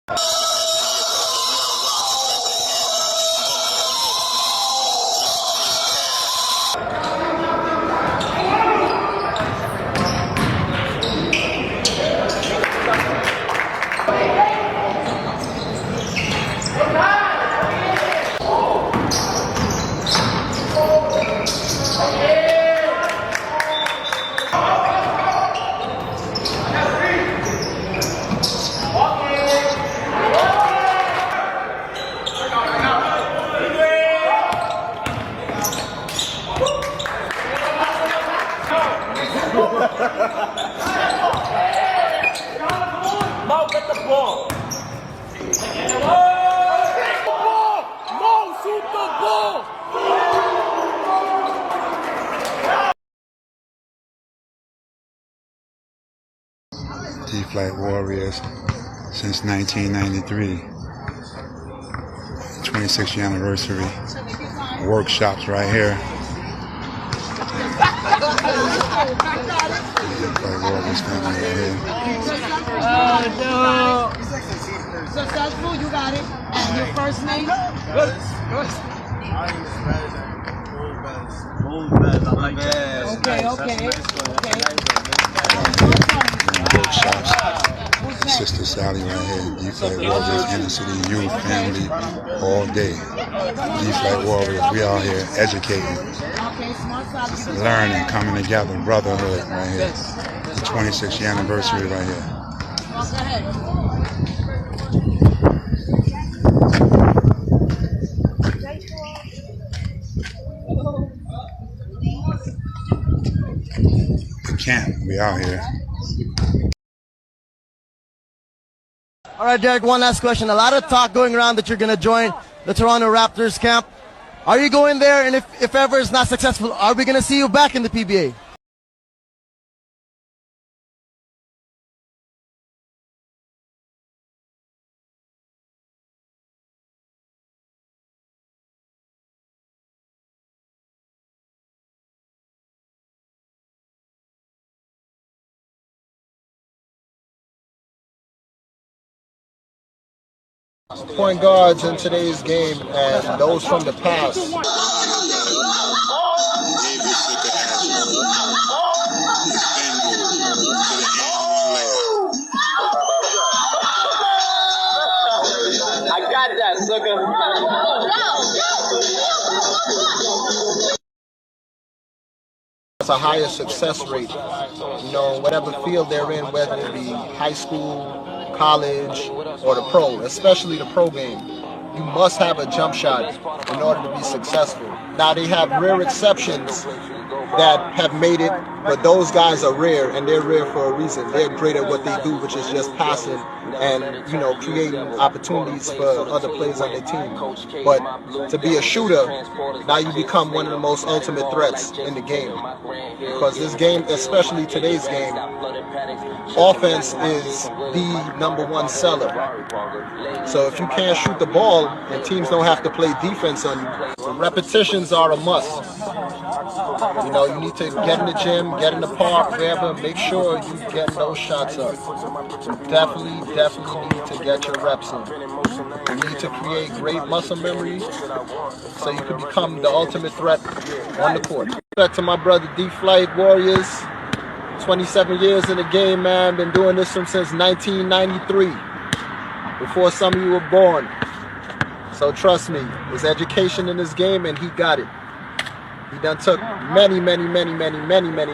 Mo, get the ball. Mo, shoot the ball. D-Flight Warriors since 1993. 26th anniversary. Workshops right here. D-Flight Warriors family right here. Oh, no. Successful, you got it. Your first name? Okay, okay. Workshops. Sister Sally right here. D-Flight Warriors, Inner City Youth Family all day. D-Flight Warriors, we out here educating, learning, coming together, brotherhood right here. The 26th anniversary right here. Go ahead. The camp, we out here. All right, Derek, one last question. A lot of talk going around that you're going to join the Toronto Raptors camp. Are you going there? And if ever it's not successful, are we going to see you back in the PBA? point guards in today's game and those from the past. I got that, sucker. It's a higher success rate, whatever field they're in, whether it be high school, college, or the pro, especially the pro game. You must have a jump shot in order to be successful. Now, they have rare exceptions that have made it, but those guys are rare, and they're rare for a reason. They're great at what they do, which is just passing and, creating opportunities for other players on their team. But to be a shooter, now you become one of the most ultimate threats in the game. Because this game, especially today's game, offense is the number one seller. So if you can't shoot the ball, and teams don't have to play defense on you, so repetitions are a must. You need to get in the gym, get in the park, wherever, make sure you get those shots up. You definitely need to get your reps in. You need to create great muscle memory so you can become the ultimate threat on the court. Respect to my brother D-Flight Warriors, 27 years in the game, man. Been doing this since 1993, before some of you were born. So trust me, there's education in this game, and he got it. He done took many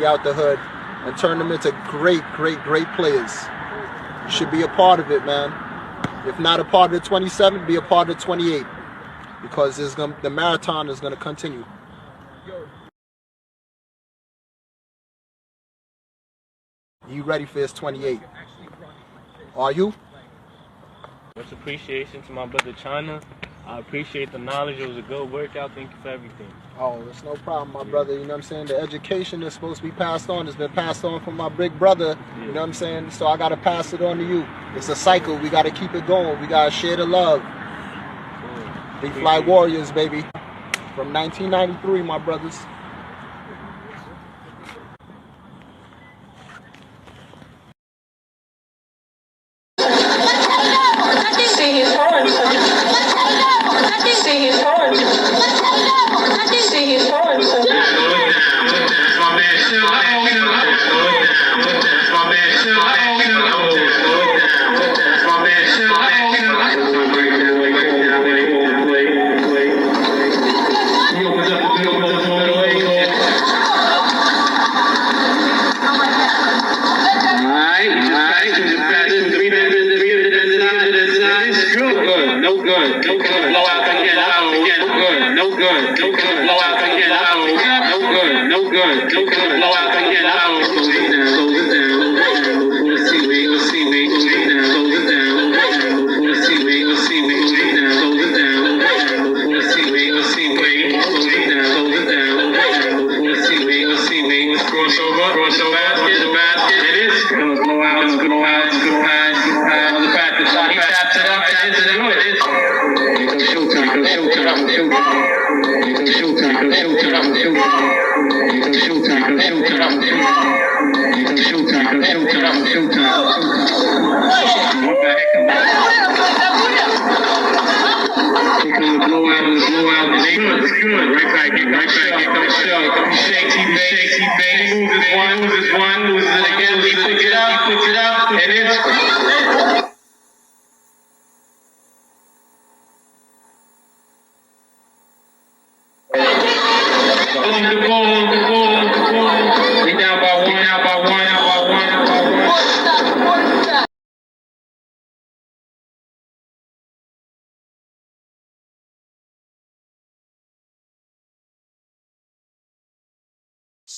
out the hood and turned them into great players. You should be a part of it, man. If not a part of the 27, be a part of the 28, because the marathon is going to continue. You ready for his 28? Are you? Much appreciation to my brother China. I appreciate the knowledge. It was a good workout. Thank you for everything. Oh, it's no problem, my brother. You know what I'm saying? The education that's supposed to be passed on has been passed on from my big brother. You know what I'm saying? So I got to pass it on to you. It's a cycle. We got to keep it going. We got to share the love. D-Flight Warriors, baby. From 1993, my brothers. See, he's hard. See, he's hard. So.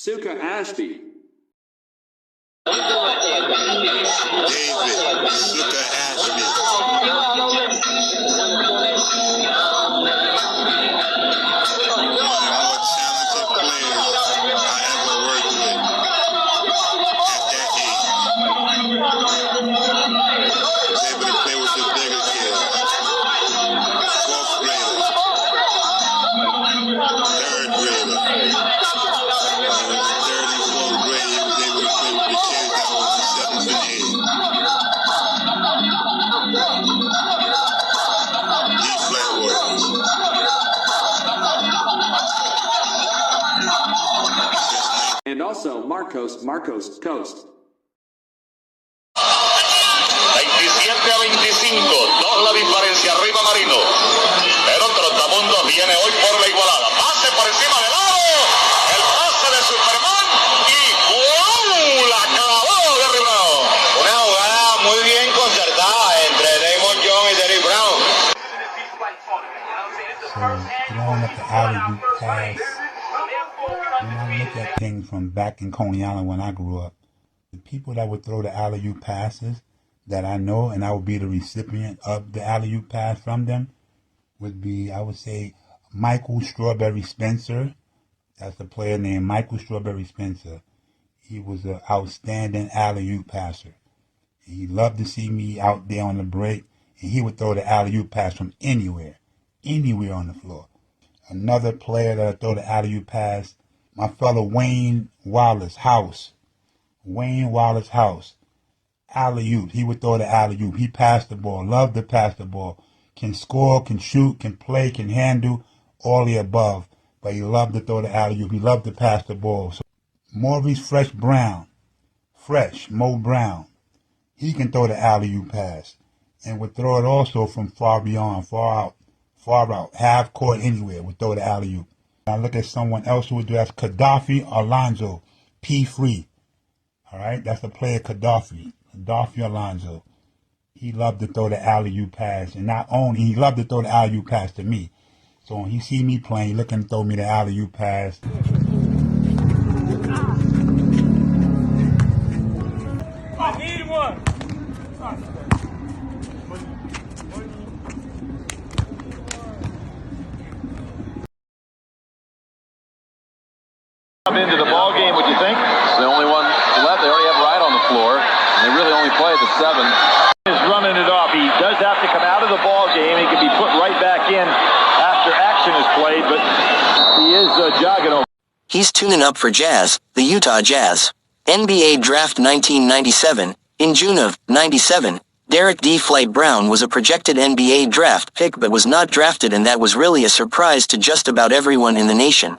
Suka Ashby. David Suka Ashby. And also Marcos Coast. 27-25, 2 la diferencia, arriba Marino. Pero Trotamundos viene hoy por la igualada. Pase por encima del lado. El pase de Superman. Y ¡wow! La clavó de Brown. Una jugada muy bien concertada entre Damon Jones y Derrick Brown. So, throwing up the alley-oop pass. When I look at things from back in Coney Island when I grew up, the people that would throw the alley-oop passes that I know, and I would be the recipient of the alley-oop pass from them, would be, I would say, Michael Strawberry Spencer. That's a player named Michael Strawberry Spencer. He was an outstanding alley-oop passer. He loved to see me out there on the break, and he would throw the alley-oop pass from anywhere on the floor. Another player that would throw the alley-oop pass, my fellow Wayne Wallace House. Alley-oop. He would throw the alley-oop. He passed the ball. Loved to pass the ball. Can score, can shoot, can play, can handle, all the above. But he loved to throw the alley-oop. He loved to pass the ball. So Maurice Mo Brown. He can throw the alley-oop pass. And would throw it also from far beyond, far out, half court anywhere, would throw the alley-oop. I look at someone else who would do that. Gaddafi Alonso, P3. All right, that's the player Gaddafi Alonso. He loved to throw the alley-oop pass, and not only he loved to throw the alley-oop pass to me. So when he see me playing, he looking to throw me the alley-oop pass. I need one. Into the ball game, would you think? It's the only one left. They already have Wright on the floor, and they really only play the 7. He's running it off. He does have to come out of the ball game. He can be put right back in after action is played, but he is jogging over. He's tuning up for Jazz, the Utah Jazz. NBA Draft 1997. In June of '97, Derek D. Flight Brown was a projected NBA draft pick but was not drafted, and that was really a surprise to just about everyone in the nation.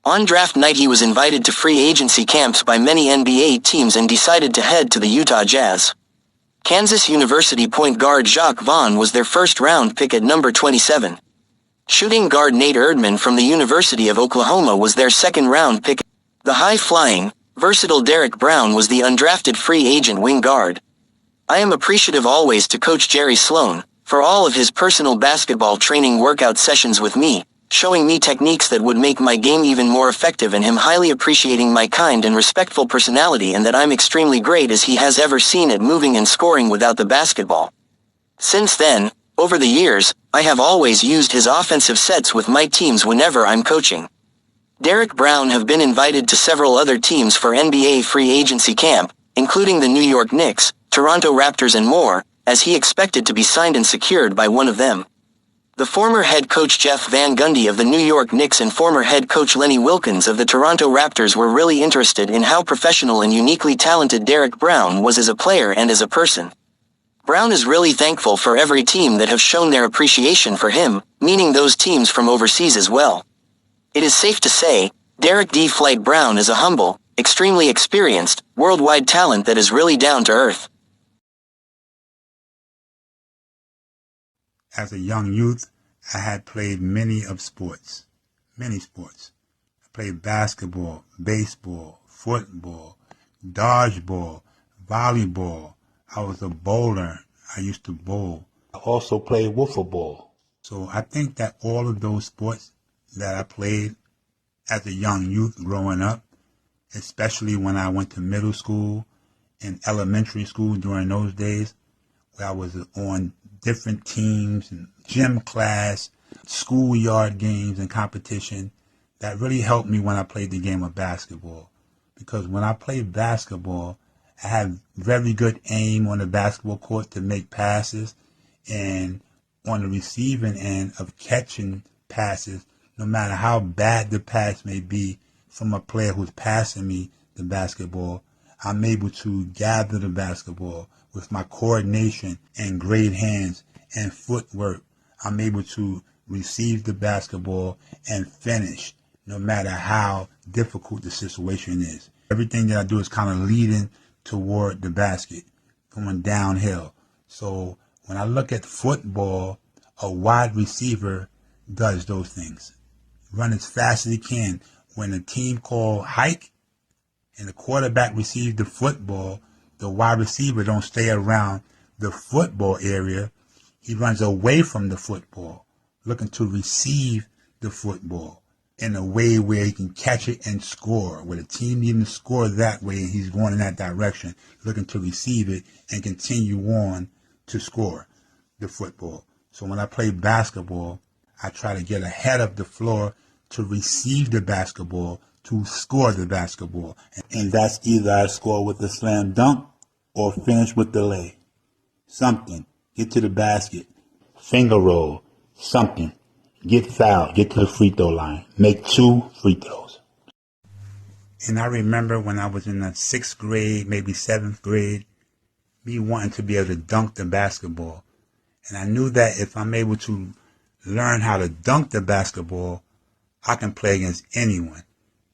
On draft night he was invited to free agency camps by many NBA teams and decided to head to the Utah Jazz. Kansas University point guard Jacques Vaughn was their first-round pick at number 27. Shooting guard Nate Erdman from the University of Oklahoma was their second-round pick. The high-flying, versatile Derek Brown was the undrafted free agent wing guard. I am appreciative always to Coach Jerry Sloan for all of his personal basketball training workout sessions with me, showing me techniques that would make my game even more effective, and him highly appreciating my kind and respectful personality and that I'm extremely great as he has ever seen at moving and scoring without the basketball. Since then, over the years, I have always used his offensive sets with my teams whenever I'm coaching. Derek Brown have been invited to several other teams for NBA free agency camp, including the New York Knicks, Toronto Raptors and more, as he expected to be signed and secured by one of them. The former head coach Jeff Van Gundy of the New York Knicks and former head coach Lenny Wilkins of the Toronto Raptors were really interested in how professional and uniquely talented Derek Brown was as a player and as a person. Brown is really thankful for every team that have shown their appreciation for him, meaning those teams from overseas as well. It is safe to say, Derek D. Flight Brown is a humble, extremely experienced, worldwide talent that is really down to earth. As a young youth, I had played many sports. I played basketball, baseball, football, dodgeball, volleyball. I was a bowler. I used to bowl. I also played wiffle ball. So I think that all of those sports that I played as a young youth growing up, especially when I went to middle school and elementary school during those days, where I was on different teams and gym class, schoolyard games and competition, that really helped me when I played the game of basketball. Because when I played basketball, I had very good aim on the basketball court to make passes, and on the receiving end of catching passes, no matter how bad the pass may be from a player who's passing me the basketball, I'm able to gather the basketball with my coordination and great hands and footwork. I'm able to receive the basketball and finish, no matter how difficult the situation is. Everything that I do is kind of leading toward the basket, going downhill. So when I look at football, a wide receiver does those things. Run as fast as he can. When a team call hike and the quarterback receives the football, the wide receiver don't stay around the football area. He runs away from the football, looking to receive the football in a way where he can catch it and score, where the team needs to score that way and he's going in that direction, looking to receive it and continue on to score the football. So when I play basketball, I try to get ahead of the floor to receive the basketball, to score the basketball. And that's either I score with a slam dunk or finish with the lay. Something. Get to the basket. Finger roll. Something. Get fouled. Get to the free throw line. Make 2 free throws. And I remember when I was in the 6th grade, maybe 7th grade, me wanting to be able to dunk the basketball. And I knew that if I'm able to learn how to dunk the basketball, I can play against anyone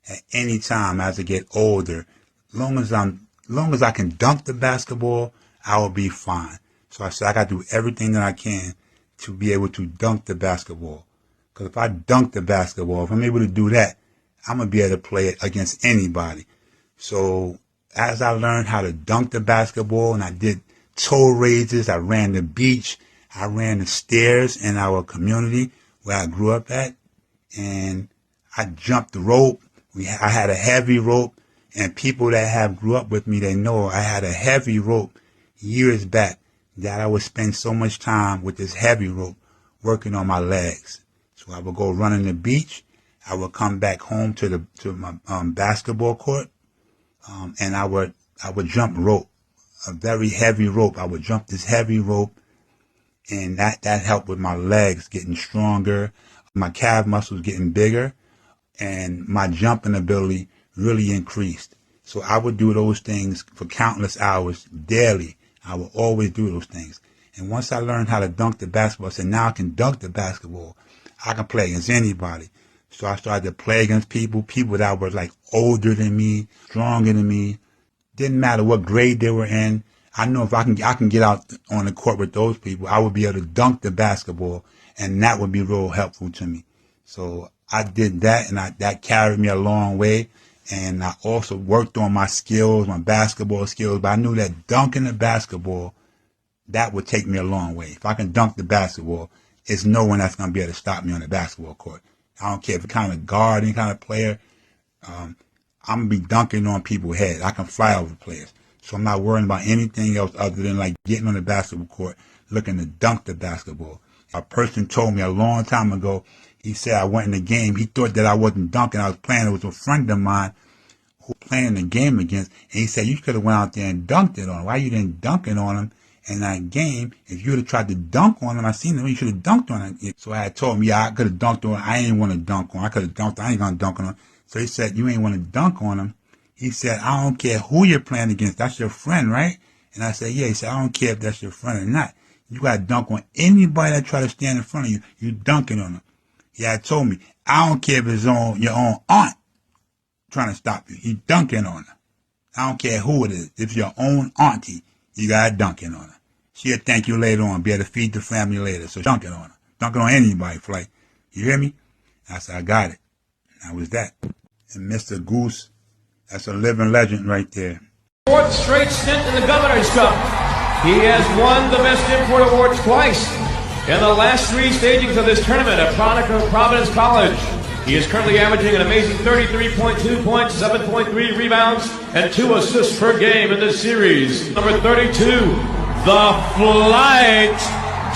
at any time as I get older. Long as I can dunk the basketball, I will be fine. So I said I got to do everything that I can to be able to dunk the basketball. Because if I dunk the basketball, if I'm able to do that, I'm going to be able to play it against anybody. So as I learned how to dunk the basketball and I did toe raises, I ran the beach, I ran the stairs in our community where I grew up at, and I jumped the rope. I had a heavy rope, and people that have grew up with me, they know I had a heavy rope years back that I would spend so much time with this heavy rope working on my legs. So I would go running the beach. I would come back home to my basketball court, and I would jump rope, a very heavy rope. I would jump this heavy rope, and that helped with my legs getting stronger, my calf muscles getting bigger, and my jumping ability really increased. So I would do those things for countless hours daily. I will always do those things. And once I learned how to dunk the basketball, I said, now I can dunk the basketball. I can play against anybody. So I started to play against people that were like older than me, stronger than me. Didn't matter what grade they were in. I know if I can get out on the court with those people, I would be able to dunk the basketball, and that would be real helpful to me. So I did that, and that carried me a long way. And I also worked on my skills, my basketball skills, but I knew that dunking the basketball, that would take me a long way. If I can dunk the basketball, it's no one that's going to be able to stop me on the basketball court. I don't care if it's kind of guard, any kind of player. I'm going to be dunking on people's heads. I can fly over players. So I'm not worrying about anything else other than like getting on the basketball court, looking to dunk the basketball. A person told me a long time ago, he said I went in the game. He thought that I wasn't dunking. I was playing. It was a friend of mine who playing the game against. And he said, you could have went out there and dunked it on him. Why you didn't dunk it on him in that game? If you would have tried to dunk on him, I seen him, you should have dunked on him. So I had told him, yeah, I could have dunked on him. I ain't want to dunk on him. I could have dunked. I ain't going to dunk on him. So he said, you ain't want to dunk on him. He said, I don't care who you're playing against. That's your friend, right? And I said, yeah. He said, I don't care if that's your friend or not. You got to dunk on anybody that try to stand in front of you. You dunking on them. He had told me, I don't care if it's on your own aunt trying to stop you. You dunking on her. I don't care who it is. If it's your own auntie, you got to dunking on her. She'll thank you later on. Be able to feed the family later. So dunking on her. Dunking on anybody, Flay. You hear me? I said, I got it. And that was that. And Mr. Goose, that's a living legend right there. Fourth straight stint in the Governor's Cup. He has won the Best Import Award twice in the last three stagings of this tournament at Providence College. He is currently averaging an amazing 33.2 points, 7.3 rebounds, and 2 assists per game in this series. Number 32, the Flight,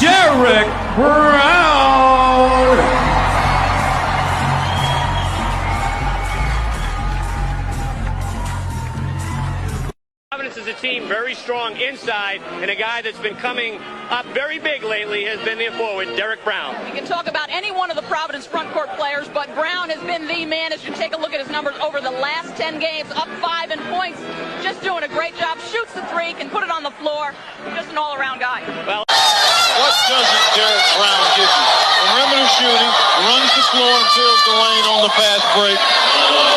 Derek Brown. Providence is a team very strong inside, and a guy that's been coming up very big lately has been their forward, Derek Brown. You can talk about any one of the Providence front court players, but Brown has been the man. As you take a look at his numbers over the last 10 games, up 5 in points, just doing a great job. Shoots the three, can put it on the floor. Just an all-around guy. Well, what doesn't Derek Brown give you? Perimeter shooting, runs the floor and fills the lane on the fast break,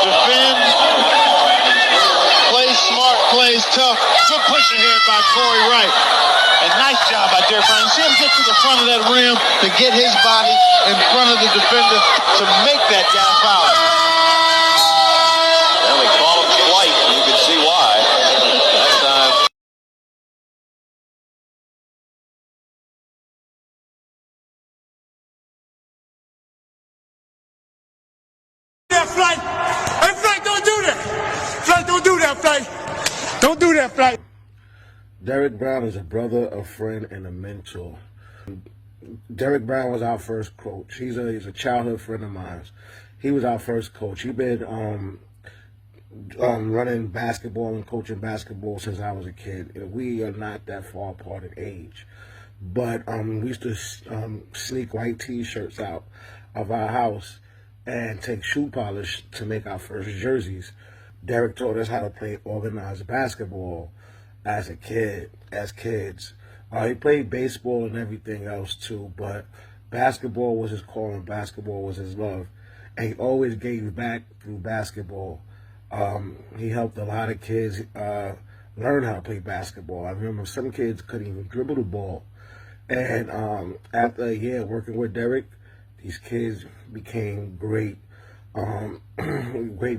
defends, plays smart, plays tough. Good push ahead by Corey Wright. And nice job by Derek Brown. You see him get to the front of that rim to get his body in front of the defender to make that guy foul. Well, they call him Flight, and you can see why. That time. That Flight! Hey, Flight, don't do that! Flight, don't do that, Flight! Don't do that, Flight! Derek Brown is a brother, a friend, and a mentor. Derek Brown was our first coach. He's a childhood friend of mine. He was our first coach. He's been running basketball and coaching basketball since I was a kid. We are not that far apart in age. But we used to sneak white T-shirts out of our house and take shoe polish to make our first jerseys. Derek taught us how to play organized basketball as kids. He played baseball and everything else too, but basketball was his calling, basketball was his love. And he always gave back through basketball. He helped a lot of kids learn how to play basketball. I remember some kids couldn't even dribble the ball. And after a year working with Derek, these kids became great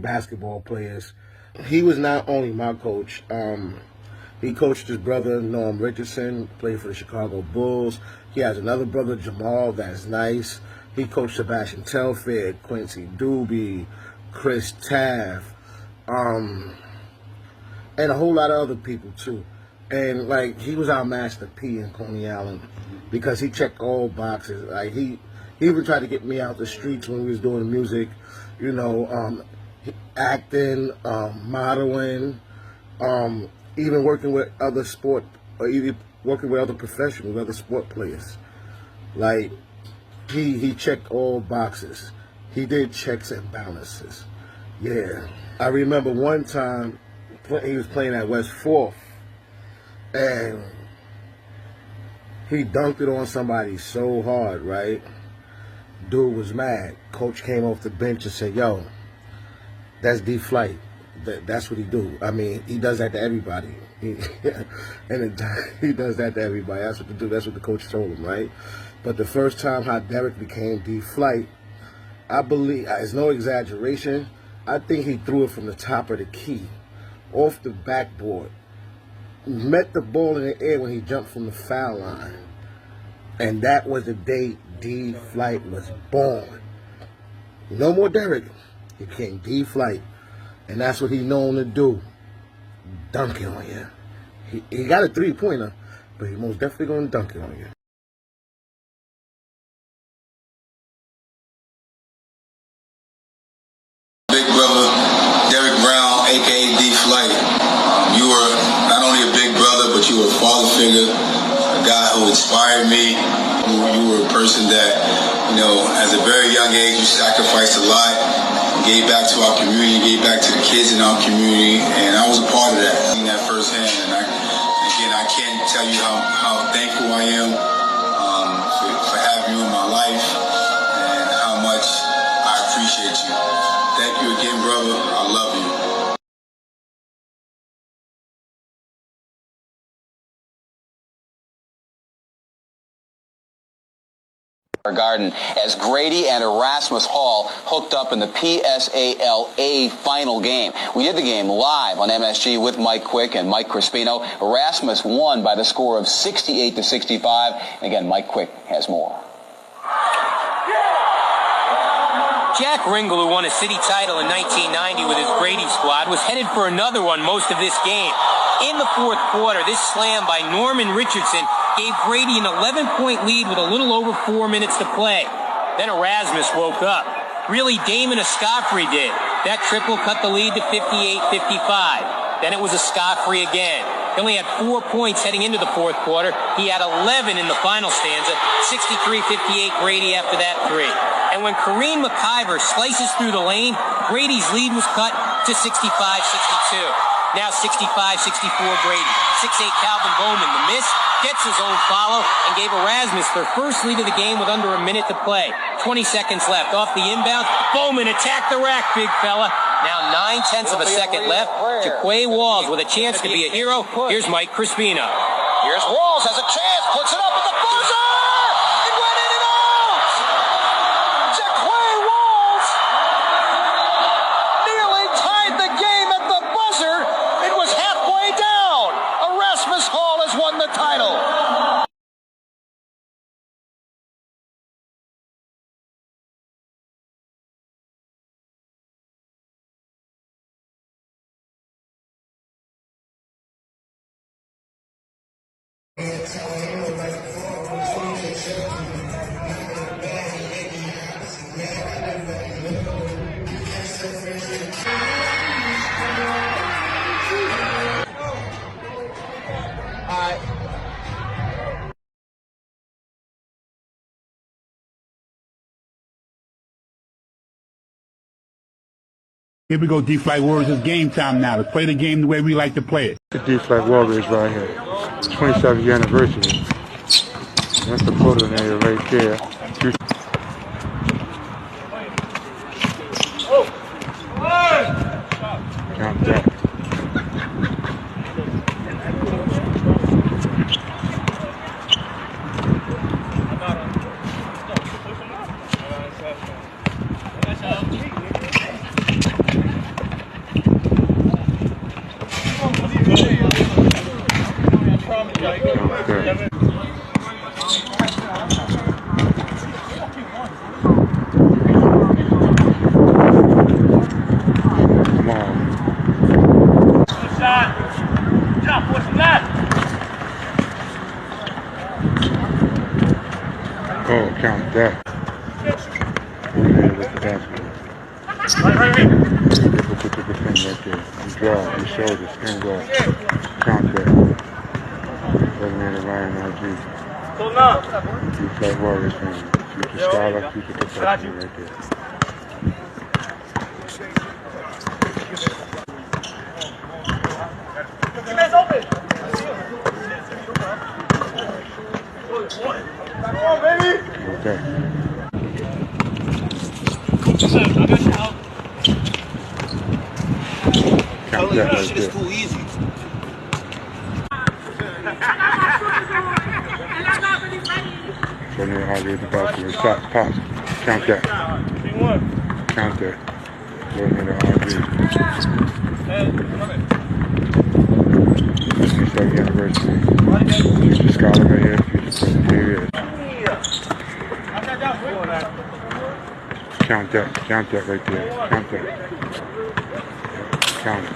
basketball players. He was not only my coach. He coached his brother, Norm Richardson, played for the Chicago Bulls. He has another brother, Jamal, that's nice. He coached Sebastian Telfair, Quincy Doobie, Chris Taft, and a whole lot of other people, too. And, he was our Master P in Coney Island because he checked all boxes. He even tried to get me out the streets when we was doing music, acting, modeling, even working with other even working with other professionals, other sport players. He checked all boxes. He did checks and balances. Yeah. I remember one time he was playing at West 4th, and He dunked it on somebody so hard, right? Dude was mad. Coach came off the bench and said, yo, that's D-Flight. That's what he do. I mean, he does that to everybody. He does that to everybody. That's what the coach told him, right? But the first time how Derek became D-Flight, I believe, it's no exaggeration, I think he threw it from the top of the key, off the backboard. Met the ball in the air when he jumped from the foul line. And that was the day D-Flight was born. No more Derek. He became D-Flight. And that's what he's known to do. Dunking on you. He got a three-pointer, but he most definitely going to dunk it on you. Big brother, Derek Brown, a.k.a. D-Flight. You were not only a big brother, but you were a father figure, a guy who inspired me. You were a person that, you know, as a very young age, you sacrificed a lot, gave back to our community, gave back to the kids in our community, and I was a part of that. I seen that firsthand, and I can't tell you how thankful I am for having you in my life and how much I appreciate you. Thank you again, brother. I love you. Garden as Grady and Erasmus Hall hooked up in the PSAL-A final game. We did the game live on MSG with Mike Quick and Mike Crispino. Erasmus won by the score of 68-65. And again, Mike Quick has more. Jack Ringle, who won a city title in 1990 with his Grady squad, was headed for another one most of this game. In the fourth quarter, this slam by Norman Richardson gave Grady an 11-point lead with a little over 4 minutes to play. Then Erasmus woke up. Really, Damon Escofrey did. That triple cut the lead to 58-55. Then it was Escofrey again. He only had 4 points heading into the fourth quarter. He had 11 in the final stanza. 63-58 Grady after that three. And when Kareem McIver slices through the lane, Grady's lead was cut to 65-62. Now 65-64 Grady. 6'8 Calvin Bowman, the miss, gets his own follow, and gave Erasmus their first lead of the game with under a minute to play. 20 seconds left. Off the inbound, Bowman attacked the rack, big fella. Now 9/10 of a second left. Jaquay Walls with a chance to be a hero. Here's Mike Crispino. Here's Walls, has a chance, puts it up at the buzzer! It went in and out! Jaquay Walls nearly tied the game at the buzzer. It was halfway down. Erasmus Hall has won the title. Here we go, D-Flight Warriors. It's game time now. Let's play the game the way we like to play it. The D-Flight Warriors right here. 27th anniversary. That's the photo there right there. Count that. Oh, count that. With the basketball. Put the thing right there. You draw, you shoulder, spin guard. Count that. Doesn't matter Ryan RG. D-Flight Warriors fan. Future scholar, future professional right there. that. Count that right there. Too easy. So now I'll get the basket. Stop, pause. Count that. Count that. Go ahead and Future University. Future Scholar right here. Future President. Count that right there. Count that. Count it.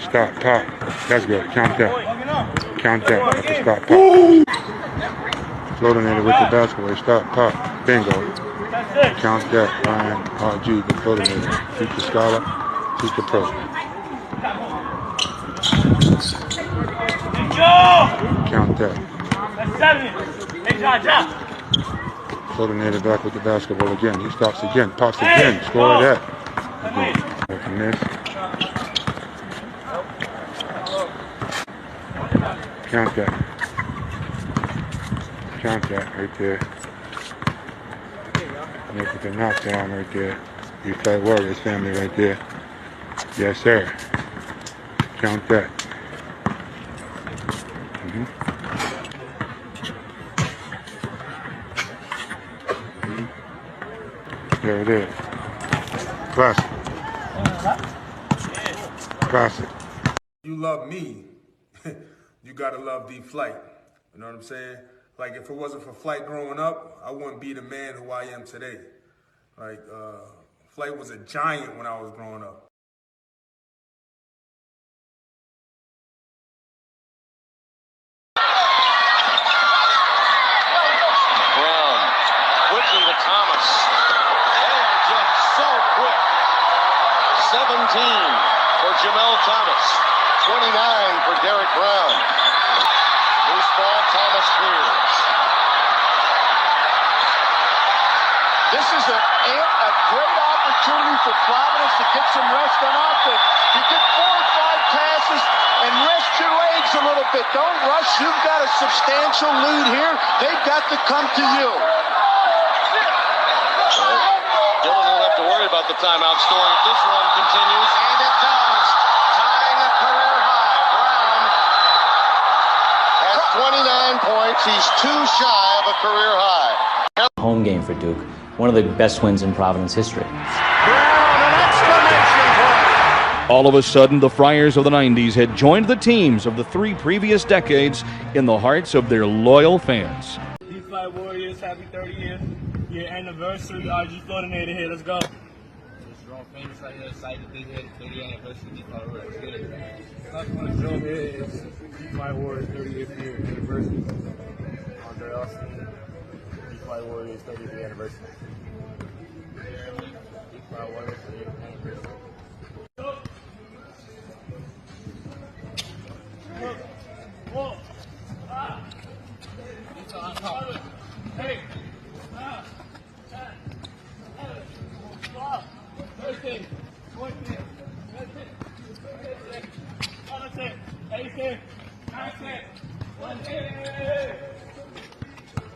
Stop, pop. That's good. Count that. Count that. Stop, pop. Floating it with the basketball. Stop, pop. Bingo. Count that. Ryan RG, the floating it. Future Scholar. Future Pro. Count that. Coordinated back with the basketball again. He stops again, pops again, score that. Again. Miss. Count that. Count that right there. Look at the knockdown right there. You Fight Warriors family right there. Yes, sir. Count that. There it is. Classic. Classic. You love me, you gotta love D-Flight. You know what I'm saying? Like, if it wasn't for Flight growing up, I wouldn't be the man who I am today. Like, Flight was a giant when I was growing up. Quickly to Thomas. They are just so quick. 17 for Jamel Thomas. 29 for Derek Brown. Loose ball, Thomas clears. This is a great opportunity for Providence to get some rest on offense. You get 4 or 5 passes and rest your legs a little bit. Don't rush. You've got a substantial lead here. They've got to come to you. Dillon won't have to worry about the timeout scoring if this run continues. And it does. Tying a career high. Brown has 29 points. He's 2 shy of a career high. Home game for Duke. One of the best wins in Providence history. All of a sudden, the Friars of the 90s had joined the teams of the 3 previous decades in the hearts of their loyal fans. D-Flight Warriors, happy 30th year anniversary. RG Floatinator here, let's go. Strong famous right here, excited to be here, 30th anniversary D-Flight Warriors. Let's get it. Last one show here is D-Flight Warriors 30th year anniversary. Andre Austin, D-Flight Warriors 30th year anniversary. D-Flight Warriors 30th anniversary.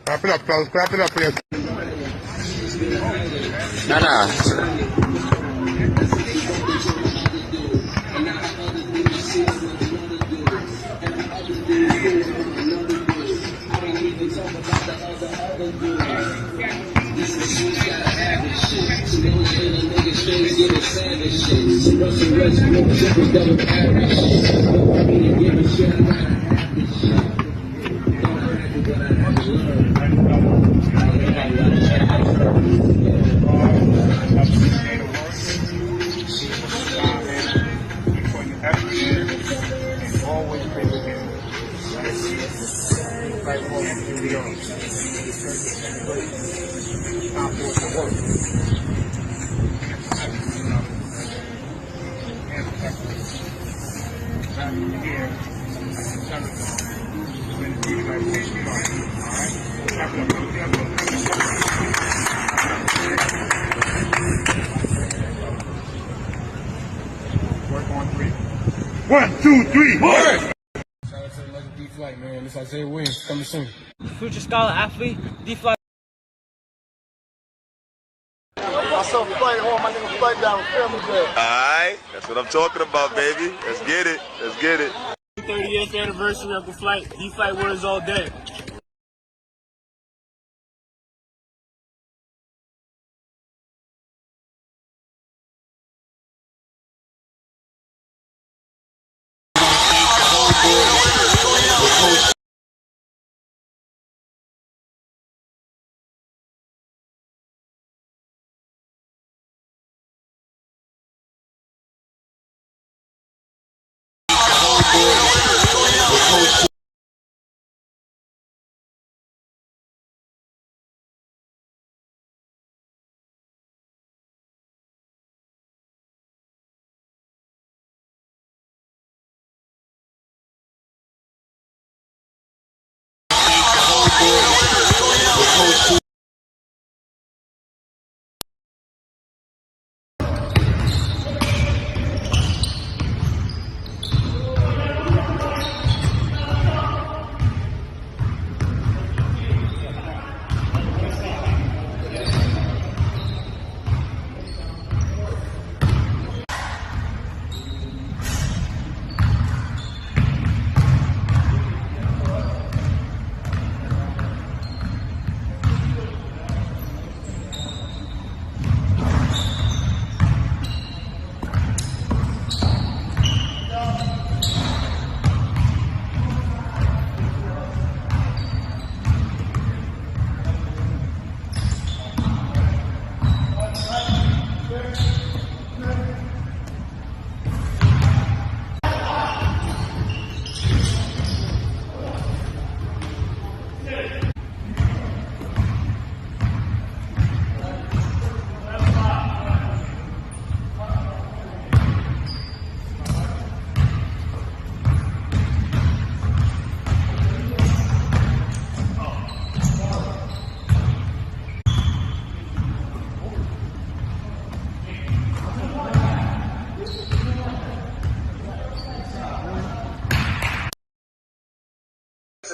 Clap it up, fellas. Clap it up for you. Nah. Work on 3. 1, 2, 3, work! Shout out to the legend D-Flight, man. This Isaiah Williams. Coming soon. Future scholar athlete, D-Flight. I saw Flight home, my nigga Flight down with Family Day. Alright, that's what I'm talking about, baby. Let's get it. Let's get it. 30th anniversary of the flight. D-Flight words all day.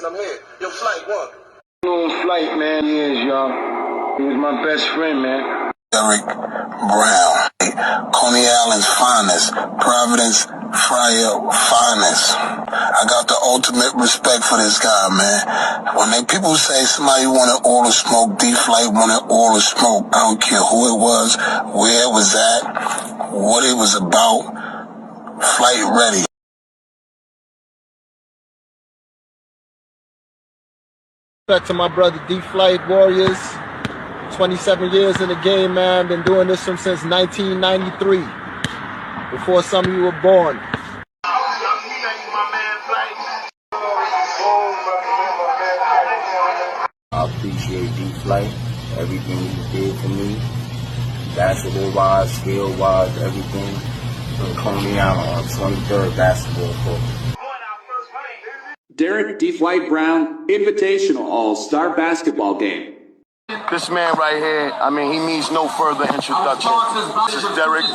I'm here. Yo, Flight, one. Flight, man, he is, y'all. He was my best friend, man. Derek Brown, Coney Island's finest, Providence Fryer finest. I got the ultimate respect for this guy, man. When people say somebody wanted all the smoke, D-Flight wanted all the smoke. I don't care who it was, where it was at, what it was about. Flight ready. Respect to my brother D-Flight Warriors. 27 years in the game, man. Been doing this since 1993. Before some of you were born. I appreciate D-Flight, everything he did for me. Basketball-wise, skill-wise, everything. From Coney Island on 23rd basketball court. Derek D-Flight Brown Invitational All-Star Basketball Game. This man right here, I mean, he needs no further introduction. This is Derek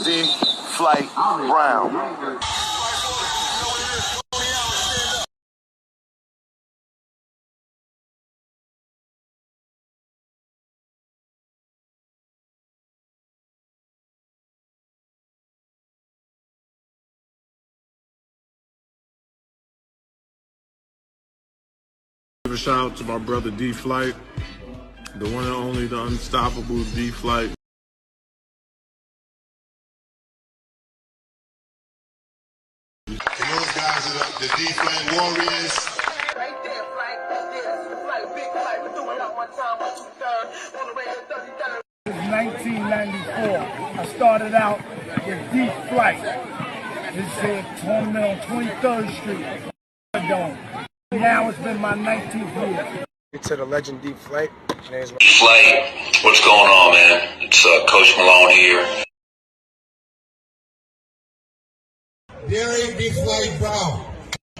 D-Flight Brown. Give a shout out to my brother D-Flight, the one and only, the unstoppable D-Flight. And those guys are the D-Flight Warriors. Right there, Flight. Flight, big Flight. We're doing that one time, 1, 2, 3rd, on the way to 33rd. 1994. I started out with D-Flight. This is a tournament on 23rd Street. Now it's been my 19th year. To the legend D-Flight. D-Flight, what's going on, man? It's Coach Malone here. Derek D-Flight Brown.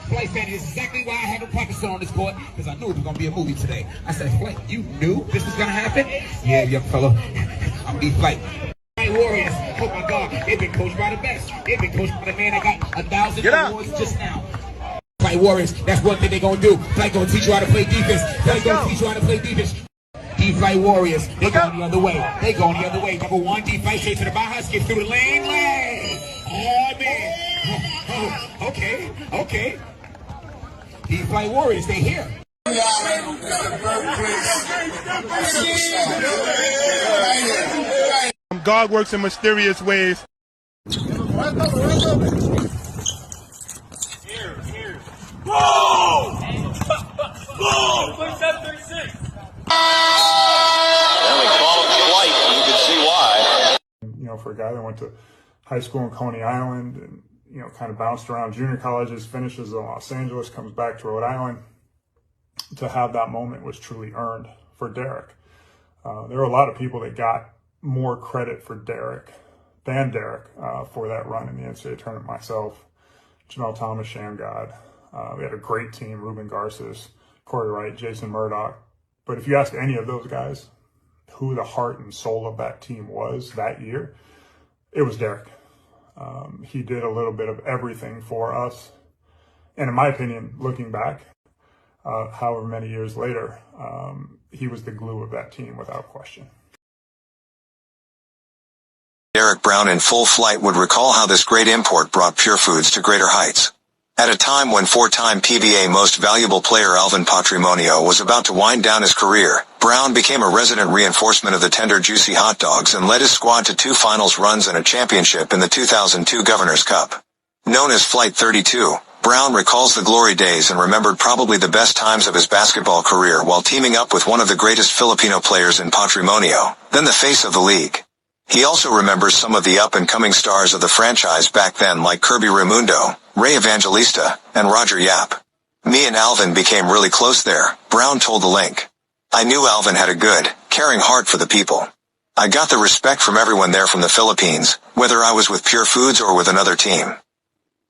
Flight said exactly why I had no practice on this court, because I knew it was going to be a movie today. I said, Flight, you knew this was going to happen? Yeah, young fellow, I'm D-Flight. Warriors, oh my God, they've been coached by the best. They've been coached by the man that got 1,000 awards just now. D-Flight Warriors. That's one thing they're going to do. Flight going to teach you how to play defense. Flight going to teach you how to play defense. D-Flight Warriors, they going the other way. They going the other way. Number one, D-Flight straight to the bypass, gets through the lane. Oh, man. Okay. D-Flight Warriors, they here. God works in mysterious ways. For a guy that went to high school in Coney Island and, kind of bounced around junior colleges, finishes in Los Angeles, comes back to Rhode Island, to have that moment was truly earned for Derek. There were a lot of people that got more credit for Derek than Derek for that run in the NCAA tournament. Myself, Jamel Thomas, Shamgod. We had a great team, Ruben Garces, Corey Wright, Jason Murdoch. But if you ask any of those guys who the heart and soul of that team was that year, it was Derek. He did a little bit of everything for us. And in my opinion, looking back, however many years later, he was the glue of that team without question. Derek Brown in full flight would recall how this great import brought Pure Foods to greater heights. At a time when four-time PBA Most Valuable player Alvin Patrimonio was about to wind down his career, Brown became a resident reinforcement of the tender, juicy hot dogs and led his squad to 2 finals runs and a championship in the 2002 Governor's Cup. Known as Flight 32, Brown recalls the glory days and remembered probably the best times of his basketball career while teaming up with one of the greatest Filipino players in Patrimonio, then the face of the league. He also remembers some of the up-and-coming stars of the franchise back then like Kirby Raimundo, Ray Evangelista, and Roger Yap. Me and Alvin became really close there, Brown told The Link. I knew Alvin had a good, caring heart for the people. I got the respect from everyone there from the Philippines, whether I was with Pure Foods or with another team.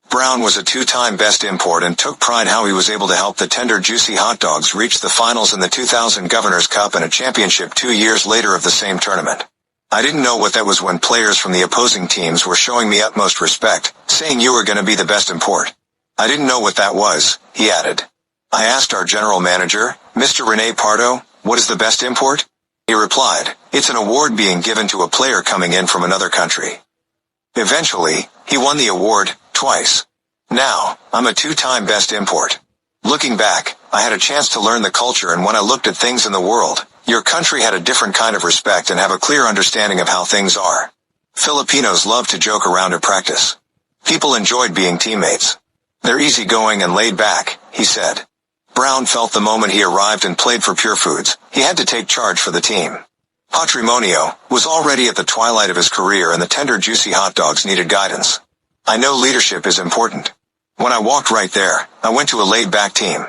Brown was a 2-time best import and took pride how he was able to help the tender, juicy hot dogs reach the finals in the 2000 Governor's Cup and a championship 2 years later of the same tournament. I didn't know what that was when players from the opposing teams were showing me utmost respect, saying you were going to be the best import. I didn't know what that was, he added. I asked our general manager, Mr. Rene Pardo, what is the best import? He replied, it's an award being given to a player coming in from another country. Eventually, he won the award, twice. Now, I'm a 2-time best import. Looking back, I had a chance to learn the culture, and when I looked at things in the world, your country had a different kind of respect and have a clear understanding of how things are. Filipinos love to joke around at practice. People enjoyed being teammates. They're easygoing and laid back, he said. Brown felt the moment he arrived and played for Pure Foods, he had to take charge for the team. Patrimonio was already at the twilight of his career and the tender, juicy hot dogs needed guidance. I know leadership is important. When I walked right there, I went to a laid-back team.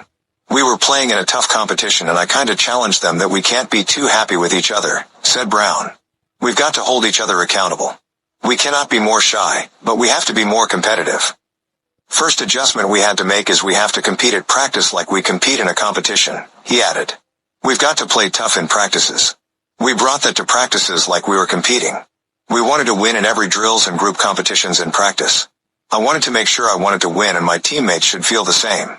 We were playing in a tough competition and I kinda challenged them that we can't be too happy with each other, said Brown. We've got to hold each other accountable. We cannot be more shy, but we have to be more competitive. First adjustment we had to make is we have to compete at practice like we compete in a competition, he added. We've got to play tough in practices. We brought that to practices like we were competing. We wanted to win in every drills and group competitions in practice. I wanted to make sure I wanted to win and my teammates should feel the same.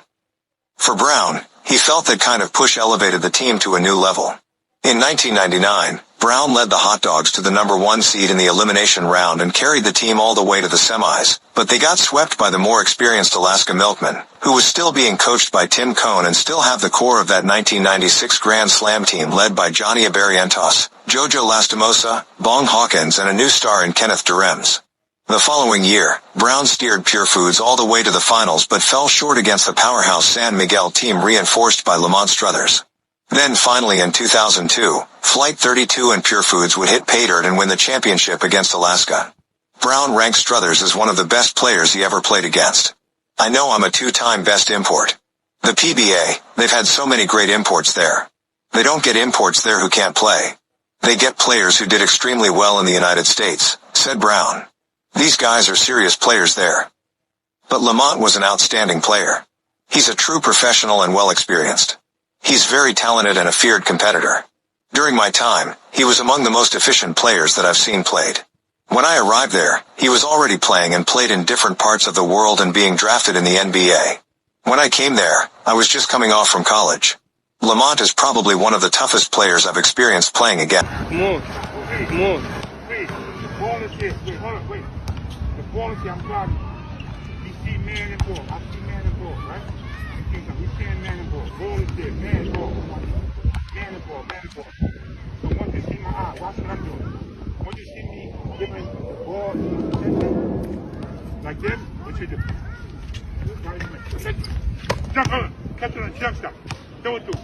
For Brown, he felt that kind of push elevated the team to a new level. In 1999, Brown led the Hot Dogs to the #1 seed in the elimination round and carried the team all the way to the semis, but they got swept by the more experienced Alaska Milkmen, who was still being coached by Tim Cohn and still have the core of that 1996 Grand Slam team led by Johnny Abarientos, Jojo Lastimosa, Bong Hawkins and a new star in Kenneth Durems. The following year, Brown steered Pure Foods all the way to the finals but fell short against the powerhouse San Miguel team reinforced by Lamont Struthers. Then finally in 2002, Flight 32 and Pure Foods would hit pay dirt and win the championship against Alaska. Brown ranked Struthers as one of the best players he ever played against. I know I'm a 2-time best import. The PBA, they've had so many great imports there. They don't get imports there who can't play. They get players who did extremely well in the United States, said Brown. These guys are serious players there. But Lamont was an outstanding player. He's a true professional and well experienced. He's very talented and a feared competitor. During my time, he was among the most efficient players that I've seen played. When I arrived there, he was already playing and played in different parts of the world and being drafted in the NBA. When I came there, I was just coming off from college. Lamont is probably one of the toughest players I've experienced playing against. Come on. Come on. Wait. The ball is here. Wait, hold on. Wait. The ball is here. I'm blocking. We see man and ball. I see man and ball, right? We see man and ball. Ball is there. Man and ball. Man and ball. Man and ball. So once you see my eye, watch what I'm doing. Once you see me giving the ball like this, what you do? Jump on. Catch it on jump stop. Throw it through.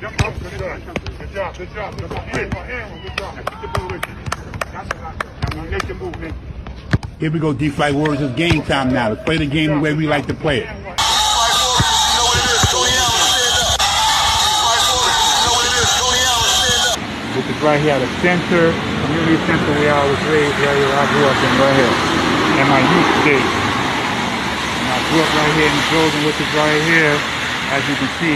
Jump up. Good job. Good job. Good job. Good job. Keep the ball with you. That's a lot. Make the move, man. Here we go, D-Flight Warriors. It's game time now. Let's play the game the way we like to play it. This is right here, the center, community center where I was raised, right here, I grew up in right here, in my youth days. And I grew up right here in the building, which is right here, as you can see.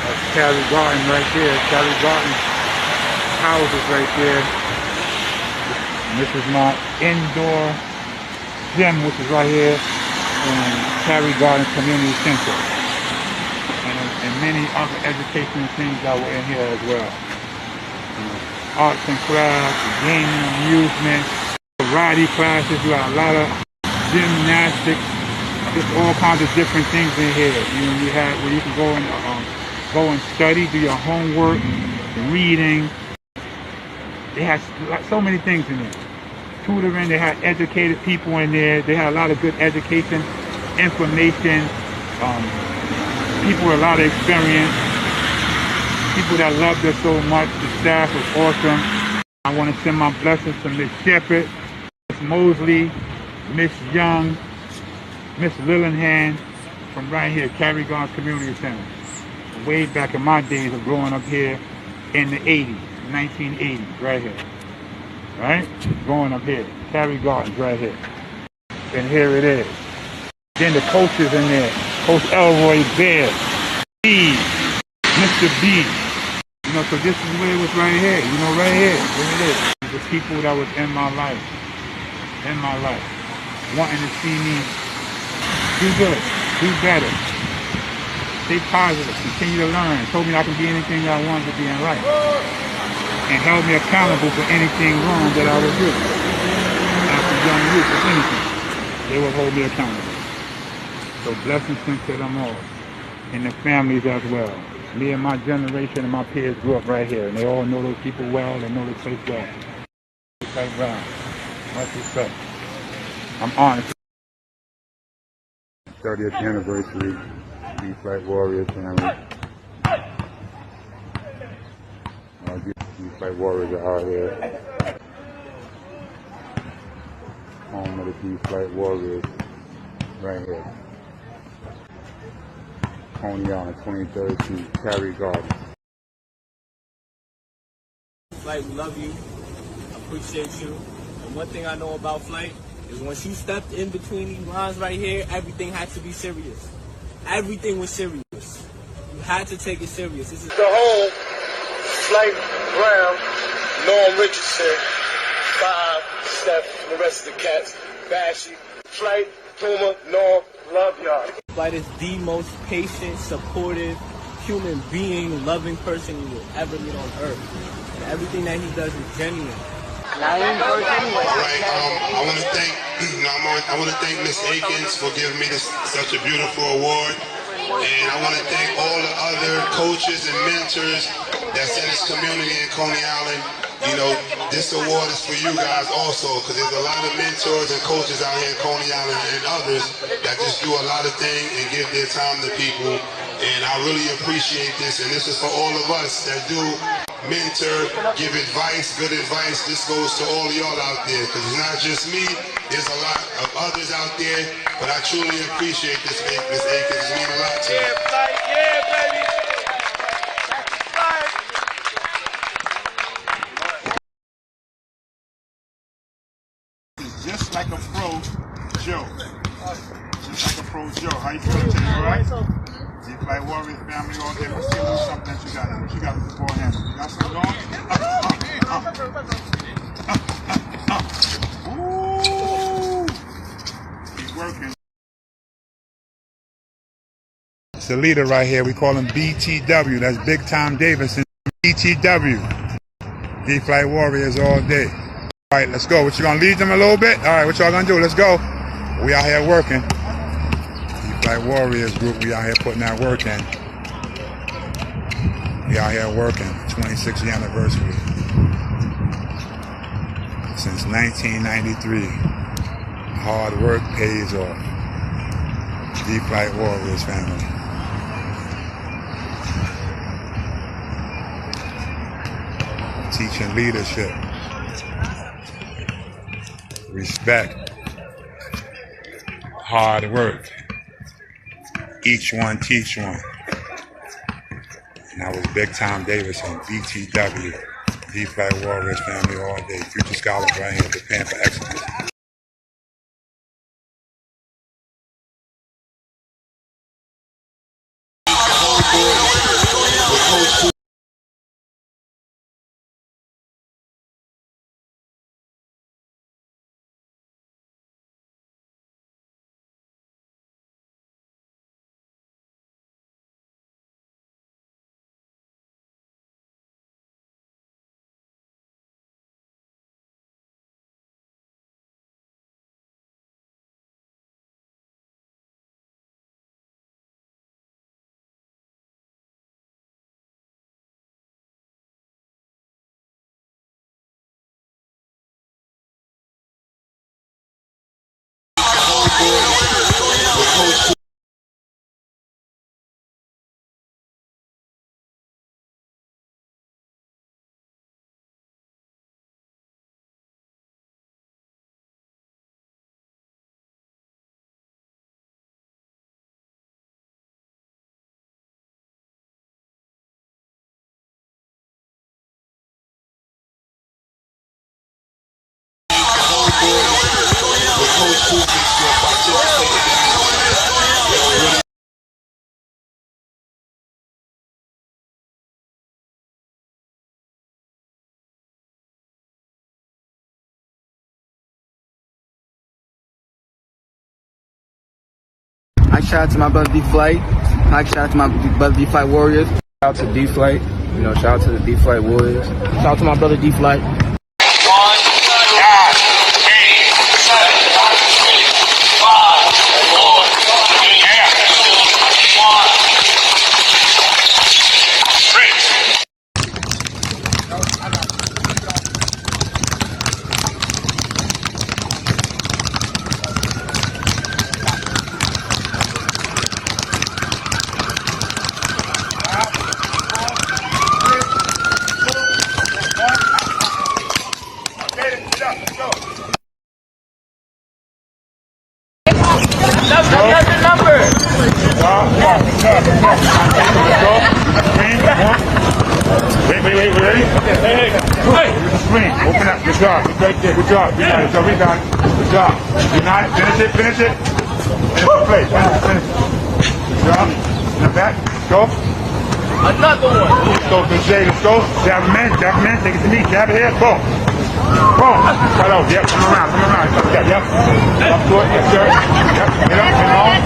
That's Cali Garden right there. Cali Garden house is right there. And this is my indoor gym, which is right here in Cali Garden Community Center. And many other educational things that were in here as well. Arts and crafts, gaming, amusement, variety classes, we got a lot of gymnastics, just all kinds of different things in here. You have where you can go and study, do your homework, reading. They had so many things in there. Tutoring, they had educated people in there. They had a lot of good education, information, people with a lot of experience, people that loved us so much. The staff was awesome. I want to send my blessings to Miss Shepard, Miss Mosley, Miss Young, Miss Lillenhand from right here, Cary Gardens Community Center. Way back in my days of growing up here in the 80s, 1980s, right here. Right? Growing up here, Cary Gardens right here. And here it is. Then the coaches in there. Coach Elroy Bear, B, Mr. B. You know, so this is where it was right here. You know, right here. Where it is. The people that was in my life. Wanting to see me do good, do better. Stay positive, continue to learn. Told me I can be anything that I wanted to be in life. And held me accountable for anything wrong that I would do. After young youth, if anything, they would hold me accountable. So blessings to them all, and their families as well. Me and my generation and my peers grew up right here, and they all know those people well, they know the place well. Like Brown, much respect. I'm honored. 30th anniversary, D-Flight Warriors family. D-Flight Warriors are out here. Home of the D-Flight Warriors, right here. Coney Island, 23rd Street, Cary Gardens. Flight, we love you. Appreciate you. And one thing I know about Flight is once you stepped in between these lines right here, everything had to be serious. Everything was serious. You had to take it serious. This is the whole Flight Brown, Norm Richardson, 5, Steph, and the rest of the cats, Bashy, Flight, Puma, Norm, love y'all. Flight is the most patient, supportive, human being, loving person you will ever meet on earth. And everything that he does is genuine. All right, I want to thank, I want to thank Miss Akins for giving me such a beautiful award, and I want to thank all the other coaches and mentors that's in this community in Coney Island. You know, this award is for you guys also, because there's a lot of mentors and coaches out here in Coney Island and others that just do a lot of things and give their time to people, and I really appreciate this, and this is for all of us that do mentor, give advice, good advice. This goes to all y'all out there, because it's not just me, there's a lot of others out there, but I truly appreciate this, Miss Akins. It means a lot to me. Yeah, baby. Just like a pro Joe. Just like a pro Joe. How you feeling today, all right? D-Flight Warriors family all day. Let's see a little something that you got. You got with the ball handle. You got something going? Ooh. Keep working. It's a leader right here. We call him BTW. That's Big Tom Davis. BTW. D-Flight Warriors all day. All right, let's go. What you gonna lead them a little bit? All right, what y'all gonna do? Let's go. We out here working. D-Flight Warriors group, we out here putting that work in. We out here working. 26th anniversary. Since 1993. Hard work pays off. D-Flight Warriors family. Teaching leadership. Respect. Hard work. Each one teach one. And that was Big Tom Davis and BTW. D-Flight Warriors family all day. Future scholars right here preparing for excellence. Shout out to my brother D-Flight. Shout out to my brother D-Flight Warriors. Shout out to D-Flight. You know, shout out to the D-Flight Warriors. Shout out to my brother D-Flight. Wait, ready? Hey. Swing, open up, good job, right there, good job, we got it, good job, United, finish it, play, finish it, good job, in the back, go. Another one. Let's go, let's go, jab him in, take it to me, jab it here, boom, cut out, yep, come around, yep, up to it, yes sir, yep, get up, get on,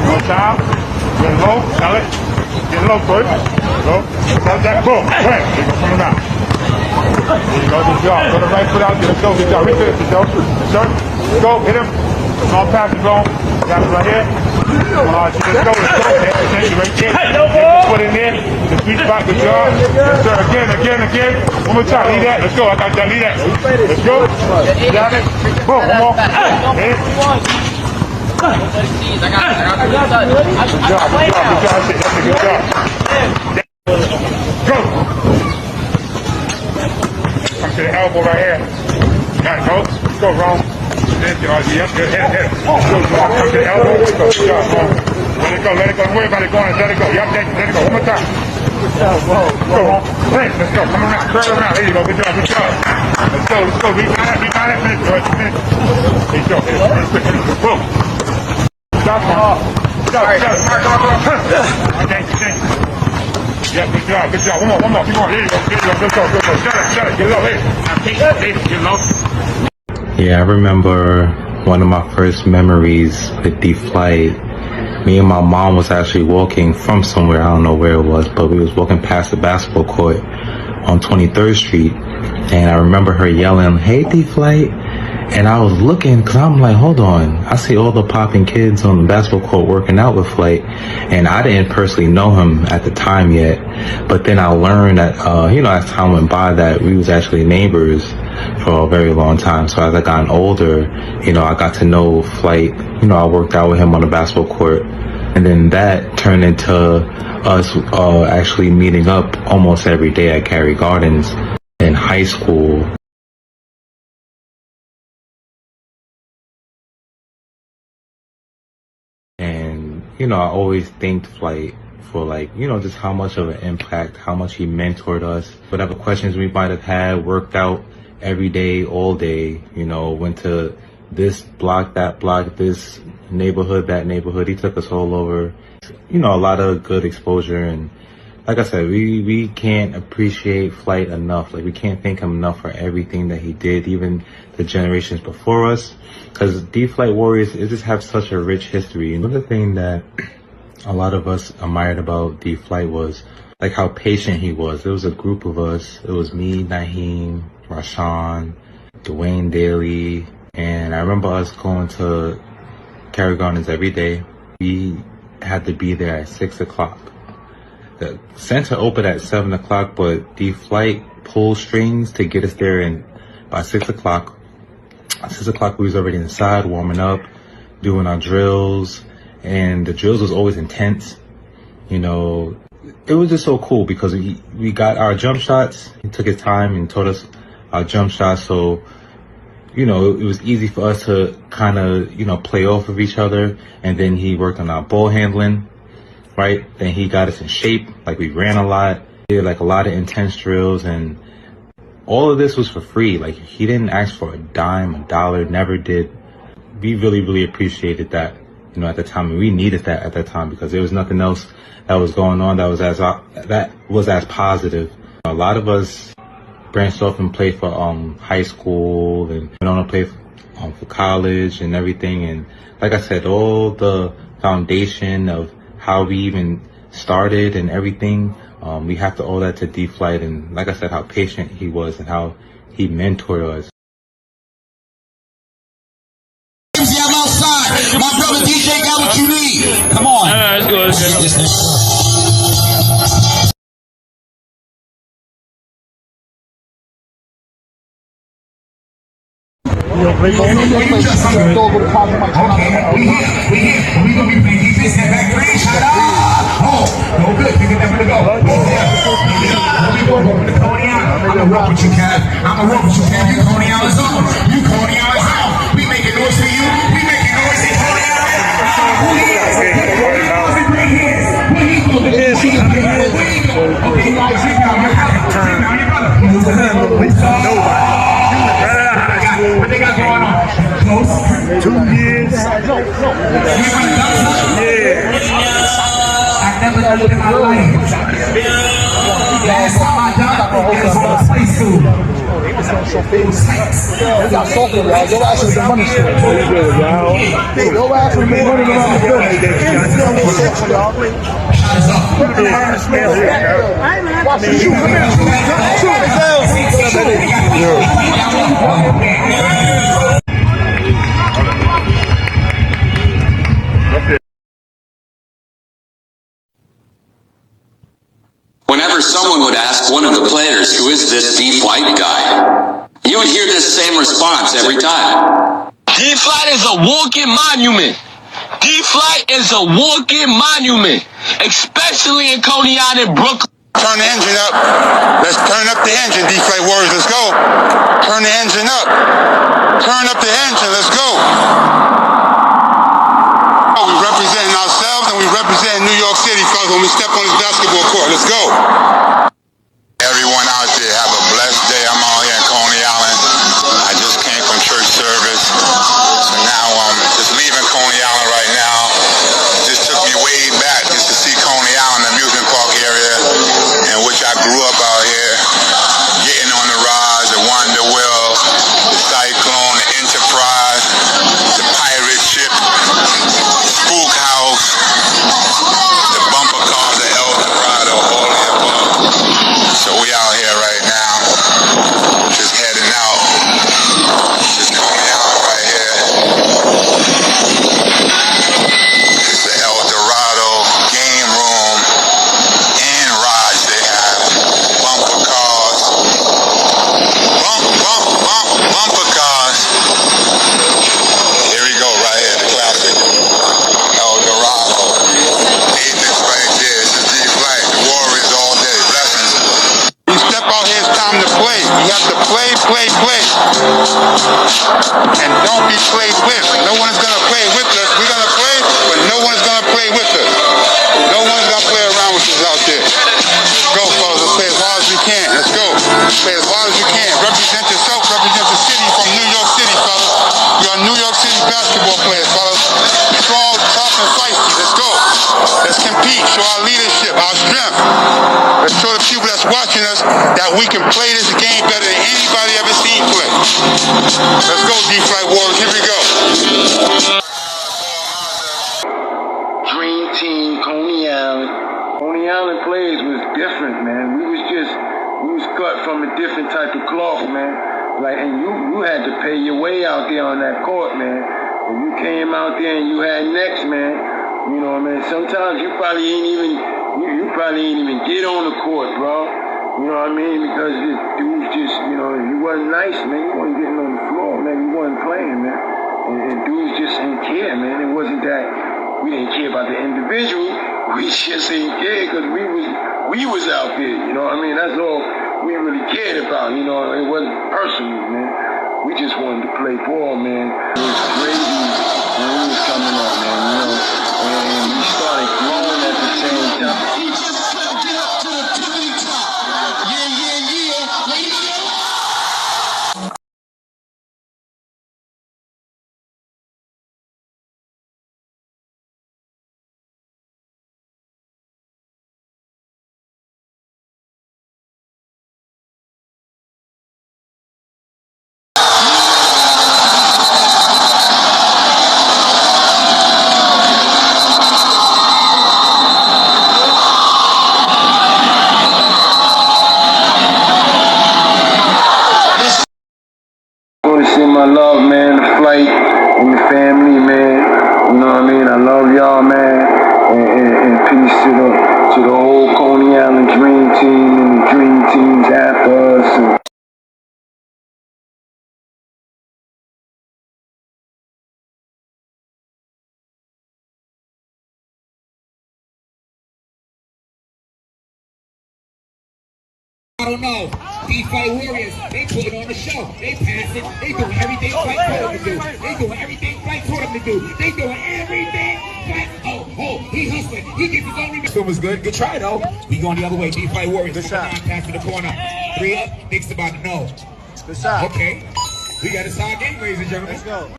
go down, get low, tell it. Get low first. Go. Start that. Boom. Bang. There you go. Come around. There you go. Good job. Go to the right foot out. Let's go. Good job. Reach it. Let's go. Let's go. Hit him. Small pass is on. Got it right here. Come on. Let's go. Thank you right there. Put in there. The sweet spot. Good job. Yes, sir. Again. One more time. Lead that. Let's go. I got that. Lead that. Let's go. Got it. Boom. One more. Hit. Good job. Go. Come to the elbow right here. Got it, go. Let's go, Ron. Yep, good. Hit. Come to the elbow. Let's go. Good job, Ron. Let it go. Don't worry about it going. Let it go. Yep, let it go. One more time. Let's go, Ron. Let's go. Come around. Curl around. There you go. Good job. Let's go. Rebound it. Finish. There you go. Boom. Stop. Thank you. Yeah, good job. One more. Keep going. There you go. Let's go. Shut it. Get low. Hey, get low. Yeah, I remember one of my first memories with D-Flight Me and my mom was actually walking from somewhere, I don't know where it was, but we was walking past the basketball court on 23rd Street, and I remember her yelling, "Hey, D-Flight." And I was looking, because I'm like, hold on, I see all the popping kids on the basketball court working out with Flight, and I didn't personally know him at the time yet, but then I learned that, as time went by, that we was actually neighbors for a very long time. So as I got older, I got to know Flight. I worked out with him on the basketball court, and then that turned into us actually meeting up almost every day at Cary Gardens in high school. And, I always thanked Flight for just how much of an impact, how much he mentored us. Whatever questions we might have had, worked out every day, all day, went to this block, that block, this neighborhood, that neighborhood. He took us all over, a lot of good exposure. And like I said, we can't appreciate Flight enough. We can't thank him enough for everything that he did, even the generations before us. Because D-Flight Warriors, it just have such a rich history. Another thing that a lot of us admired about D-Flight was how patient he was. There was a group of us. It was me, Naheem, Rashawn, Dwayne Daly, and I remember us going to Cary Gardens every day. We had to be there at 6 o'clock. The center opened at 7 o'clock, but D-Flight pulled strings to get us there, and by 6 o'clock, we was already inside, warming up, doing our drills, and the drills was always intense. It was just so cool because we got our jump shots. He took his time and taught us our jump shots, so, it was easy for us to kind of, play off of each other. And then he worked on our ball handling, right? Then he got us in shape, we ran a lot, did a lot of intense drills, and all of this was for free. He didn't ask for a dime, a dollar, never did. We really, really appreciated that, at the time. And we needed that at that time because there was nothing else that was going on that was as positive. A lot of us branched off and played for high school and went on to play for college and everything. And like I said, all the foundation of how we even started and everything, we have to owe that to D-Flight, and like I said, how patient he was and how he mentored us. I'm outside. My brother DJ got what you need. Come on. Let's go. We gonna be playing defense. That back range shot up. Oh, no good. You can never go. I'm gonna rock with you, Kev. You Coney Island's on. You Coney Island's on. We making noise for you. We making noise in Coney Island. Okay, guys, sit down. Your brother. What they got going on? Close. 2 years. Yeah. I never know what my life. Last time I done, it was on play school. We got soccer, y'all. Your ass has been running shit. Your ass has been running around the building. Watch the shoot. Come Whenever someone would ask one of the players, who is this D-Flight guy, you would hear this same response every time. D-Flight is a walking monument. D-Flight is a walking monument, especially in Coney Island, Brooklyn. Turn the engine up. Let's turn up the engine, D-Flight Warriors. Let's go. Turn the engine up. Turn up the engine. Let's go. We representing ourselves and we representing New York City, fellas, when we step on this basketball court. Let's go. Everyone out there, have a blessed day. I'm out here in Coney Island. I just came from church service. So now I'm just leaving Coney Island right now. Just took me way back just to see Coney Island, the amusement park area in which I grew up out here. Getting on the rides, the Wonder Wheel, the Cyclone, the Enterprise, the pirate ship, Spook House. we can play this game better than anybody ever seen play. Let's go, D-Flight Warriors. Here we go. Dream Team, Coney Island. Coney Island plays was different, man. We was cut from a different type of cloth, man. Like, and you had to pay your way out there on that court, man. When you came out there and you had necks, man, you know what I mean? Sometimes you probably ain't even get on the court, bro. You know what I mean? Because this dude just, you know, you wasn't nice, man. You wasn't getting on the floor, man. You wasn't playing, man. And dudes just ain't care, man. It wasn't that we didn't care about the individual. We just ain't care because we was out there, you know what I mean? That's all we really cared about, you know. It wasn't personal, man. We just wanted to play ball, man. It was crazy when we was coming up, man, you know. And we started growing at the same time. He just stepped it up to the tippity top. Yeah, yeah, yeah. Ladies and gentlemen. I want to send my love, man, the flight and the family, man. You know what I mean? I love y'all, man. And peace to the whole Coney Island Dream Team and the Dream Teams after us. And I don't know. D-Fight Warriors, they put it on the show. They pass it. They doing everything Flight told them to do. They doing everything Flight told them to do. They doing everything Flight. Oh, he hustling. He gets his own remix. Film was good. Good try, though. We going the other way. D-Fight Warriors. Good shot. Pass to the corner. 3 up. Nick's about to know. Good shot. Okay. We got a side game, ladies and gentlemen. Let's go.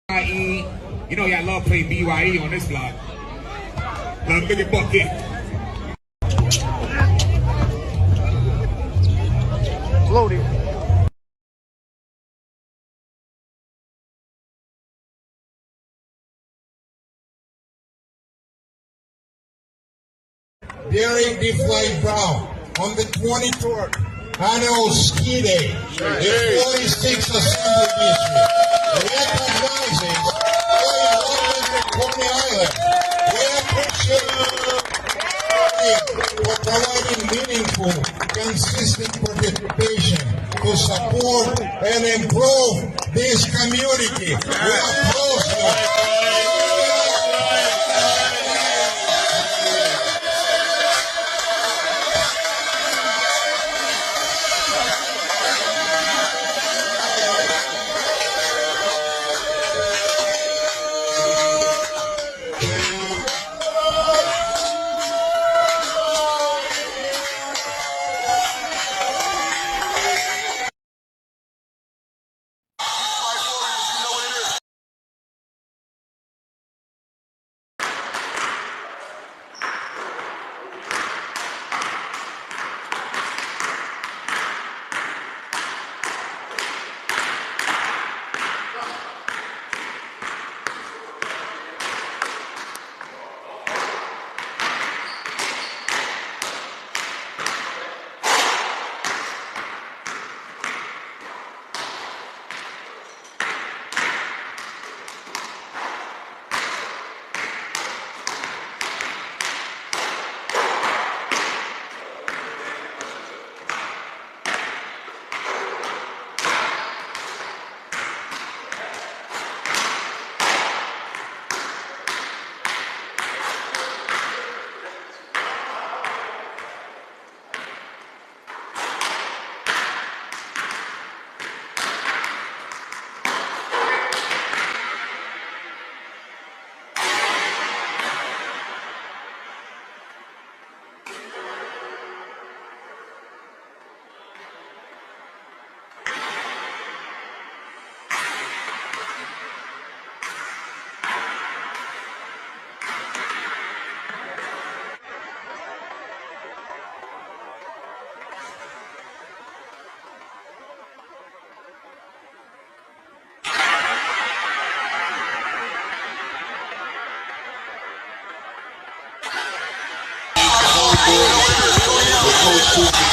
BYE. You know y'all love playing BYE on this block. Look at bucket. Loaded. Derek D-Flight Brown on the 23rd annual ski day. The 46th Assembly District recognizes Coney Island. We appreciate for providing meaningful, consistent participation to support and improve this community. We applaud you. 2